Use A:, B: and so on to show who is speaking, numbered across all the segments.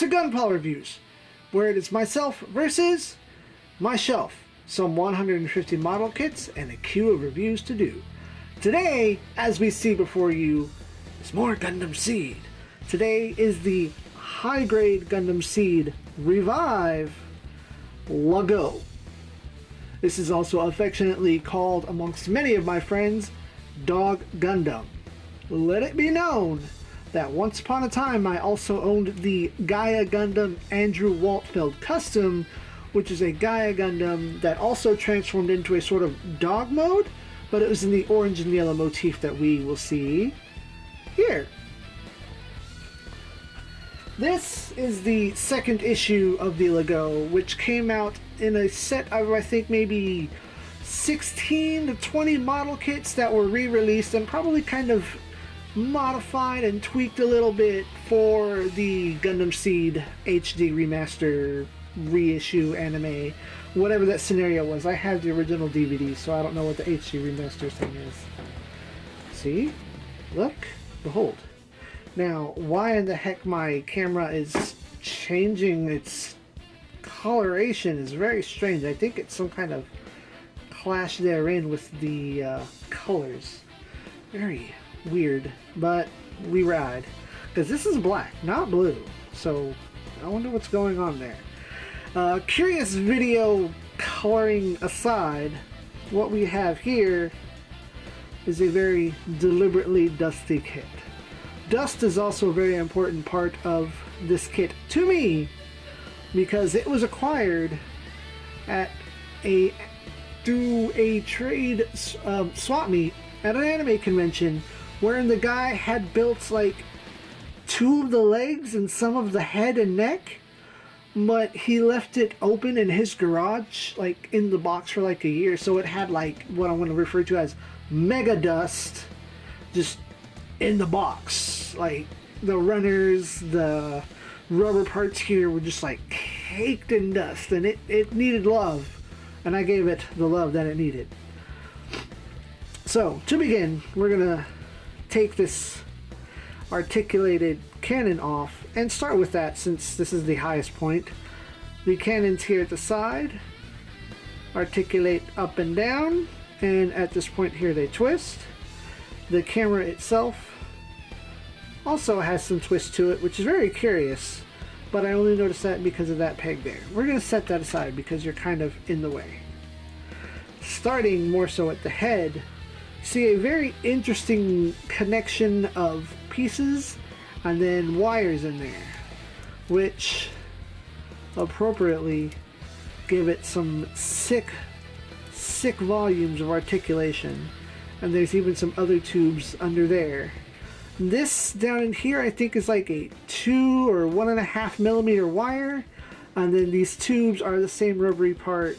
A: to Gunpla Reviews, where it is myself versus my shelf, some 150 model kits, and a queue of reviews to do. Today, as we see before you, is more Gundam Seed. Today is the high-grade Gundam Seed Review-LaGOWE. This is also affectionately called, amongst many of my friends, Dog Gundam. Let it be known that once upon a time I also owned the Gaia Gundam Andrew Waltfeld Custom, which is a Gaia Gundam that also transformed into a sort of dog mode, but it was in the orange and yellow motif that we will see here. This is the second issue of the LaGOWE, which came out in a set of, I think, maybe 16 to 20 model kits that were re-released and probably kind of modified and tweaked a little bit for the Gundam Seed HD remaster reissue anime, whatever that scenario was. I have the original DVD, so I don't know what the HD remaster thing is. See? Look. Behold. Now, why in the heck my camera is changing its coloration is very strange. I think it's some kind of clash therein with the colors. Very weird, but we ride. Because this is black, not blue. So, I wonder what's going on there. Curious video coloring aside, what we have here is a very deliberately dusty kit. Dust is also a very important part of this kit to me because it was acquired at through a trade swap meet at an anime convention wherein the guy had built like 2 of the legs and some of the head and neck, but he left it open in his garage, like in the box for like a year, so it had like what I want to refer to as mega dust just in the box. Like the runners, the rubber parts here were just like caked in dust, and it needed love, and I gave it the love that it needed. So to begin, we're gonna take this articulated cannon off and start with that, since this is the highest point. The cannons here at the side articulate up and down, and at this point here they twist. The camera itself also has some twist to it, which is very curious, but I only noticed that because of that peg there. We're going to set that aside because you're kind of in the way. Starting more so at the head, see a very interesting connection of pieces and then wires in there, which appropriately give it some sick volumes of articulation. And there's even some other tubes under there. This down in here I think is like a 2 or 1.5 millimeter wire, and then these tubes are the same rubbery part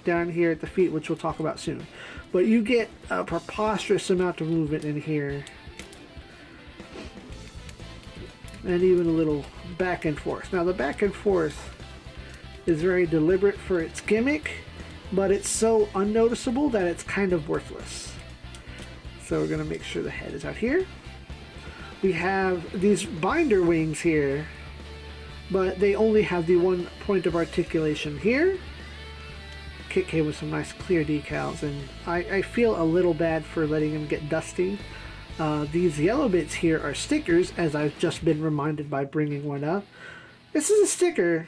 A: down here at the feet, which we'll talk about soon. But you get a preposterous amount of movement in here, and even a little back and forth. Now the back and forth is very deliberate for its gimmick, but it's so unnoticeable that it's kind of worthless. So we're going to make sure the head is out here. We have these binder wings here, but they only have the one point of articulation here. Kit came with some nice clear decals, and I feel a little bad for letting them get dusty. These yellow bits here are stickers, as I've just been reminded by bringing one up. This is a sticker.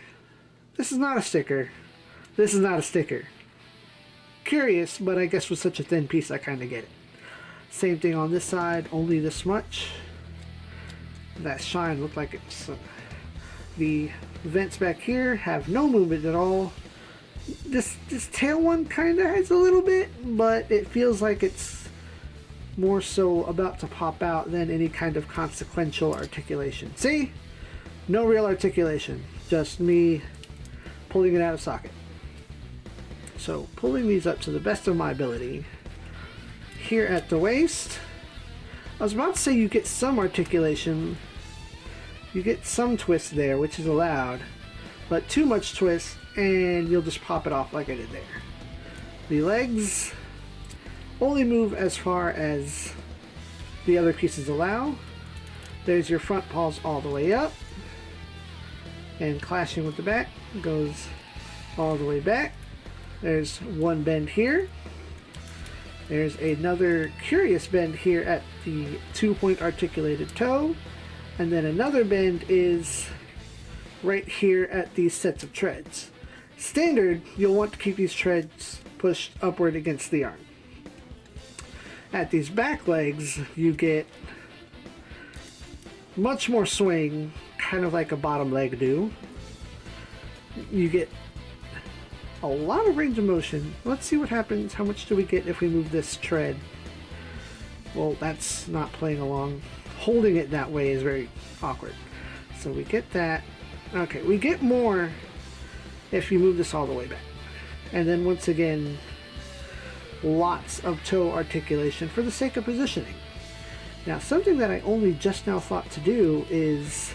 A: This is not a sticker. This is not a sticker. Curious, but I guess with such a thin piece I kind of get it. Same thing on this side, only this much. That shine looked like it's... the vents back here have no movement at all. This tail one kind of has a little bit, but it feels like it's more so about to pop out than any kind of consequential articulation. See? No real articulation. Just me pulling it out of socket. So, pulling these up to the best of my ability. Here at the waist, I was about to say you get some articulation, you get some twist there, which is allowed, but too much twist and you'll just pop it off like I did there. The legs only move as far as the other pieces allow. There's your front paws all the way up. and clashing with the back goes all the way back. There's one bend here. There's another curious bend here at the 2-point articulated toe, and then another bend is right here at these sets of treads. Standard, you'll want to keep these treads pushed upward against the arm. At these back legs, you get much more swing, kind of like a bottom leg do. You get a lot of range of motion. Let's see what happens. How much do we get if we move this tread? Well, that's not playing along. Holding it that way is very awkward. So we get that. Okay, we get more if you move this all the way back. And then once again, lots of toe articulation for the sake of positioning. Now, something that I only just now thought to do is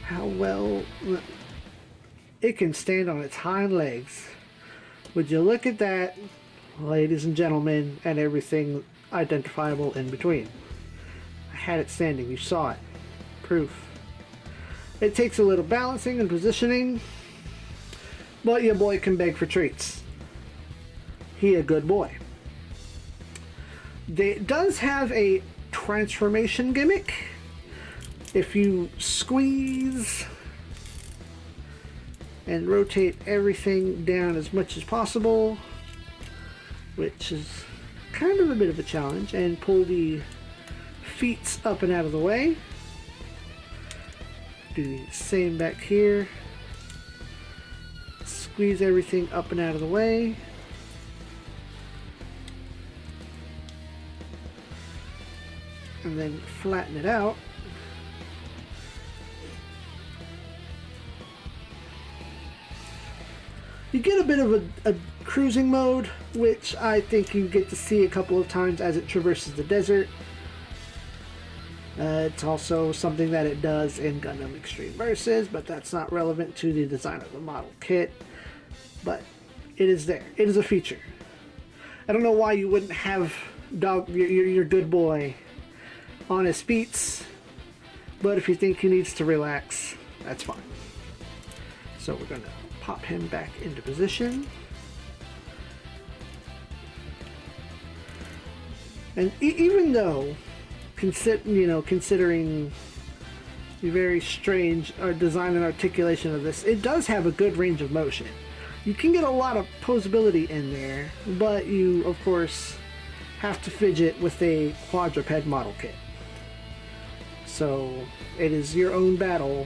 A: how well it can stand on its hind legs. Would you look at that, ladies and gentlemen, and everything identifiable in between? I had it standing, you saw it. Proof. It takes a little balancing and positioning, but your boy can beg for treats. He a good boy. It does have a transformation gimmick. If you squeeze and rotate everything down as much as possible, which is kind of a bit of a challenge, and pull the feet up and out of the way. Do the same back here. Squeeze everything up and out of the way. And then flatten it out. You get a bit of a cruising mode, which I think you get to see a couple of times as it traverses the desert. It's also something that it does in Gundam Extreme Versus, but that's not relevant to the design of the model kit. But it is there. It is a feature. I don't know why you wouldn't have your good boy on his feet, but if you think he needs to relax, that's fine. So we're going to pop him back into position. And even though, considering the very strange design and articulation of this, it does have a good range of motion. You can get a lot of posability in there, but you, of course, have to fidget with a quadruped model kit. So it is your own battle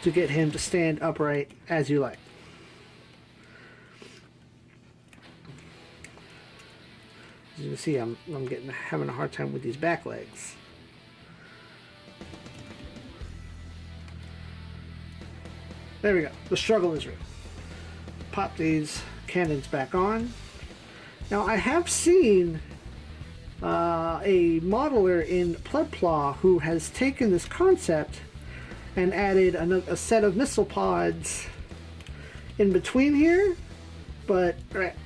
A: to get him to stand upright as you like. As you can see, I'm having a hard time with these back legs. There we go. The struggle is real. Pop these cannons back on. Now I have seen a modeler in Plebpla who has taken this concept and added a set of missile pods in between here, but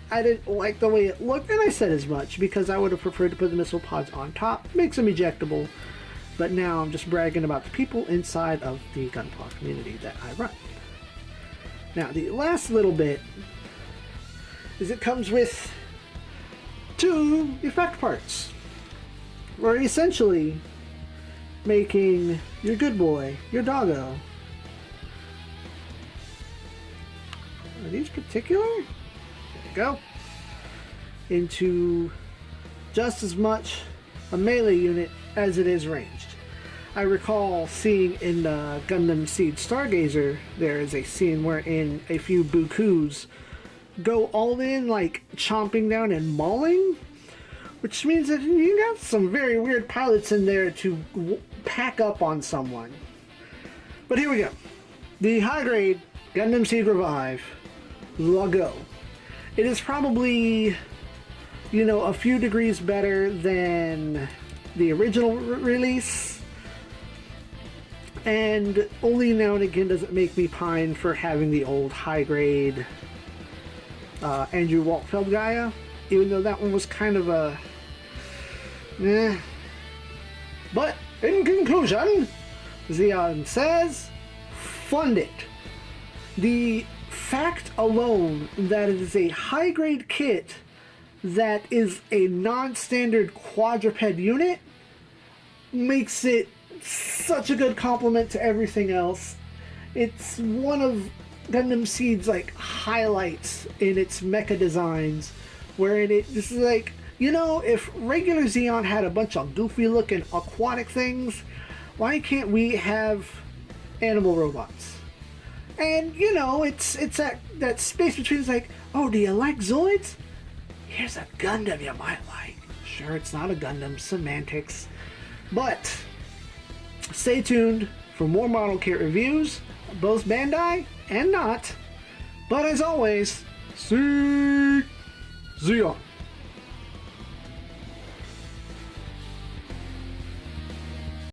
A: I didn't like the way it looked, and I said as much, because I would have preferred to put the missile pods on top. Makes them ejectable, but now I'm just bragging about the people inside of the Gunpla community that I run. Now, the last little bit is it comes with 2 effect parts. We're essentially making your good boy, your doggo. Are these particular? There you go. Into just as much a melee unit as it is ranged. I recall seeing in Gundam Seed Stargazer, there is a scene wherein a few Bukus go all in, like chomping down and mauling, which means that you got some very weird pilots in there to pack up on someone. But here we go. The high grade Gundam Seed Revive LaGOWE. It is probably, a few degrees better than the original release. And only now and again does it make me pine for having the old high-grade Andrew Waltfeld Gaia, even though that one was kind of a But in conclusion, ZEON says, fund it. The fact alone that it is a high-grade kit that is a non-standard quadruped unit makes it such a good complement to everything else. It's one of Gundam Seed's like highlights in its mecha designs, where this is like, you know, if regular ZEON had a bunch of goofy looking aquatic things, why can't we have animal robots? And you know, it's that space between, it's like, oh, do you like Zoids? Here's a Gundam you might like. Sure, it's not a Gundam, semantics. But stay tuned for more model kit reviews, both Bandai and not. But as always, SIEG ZEON.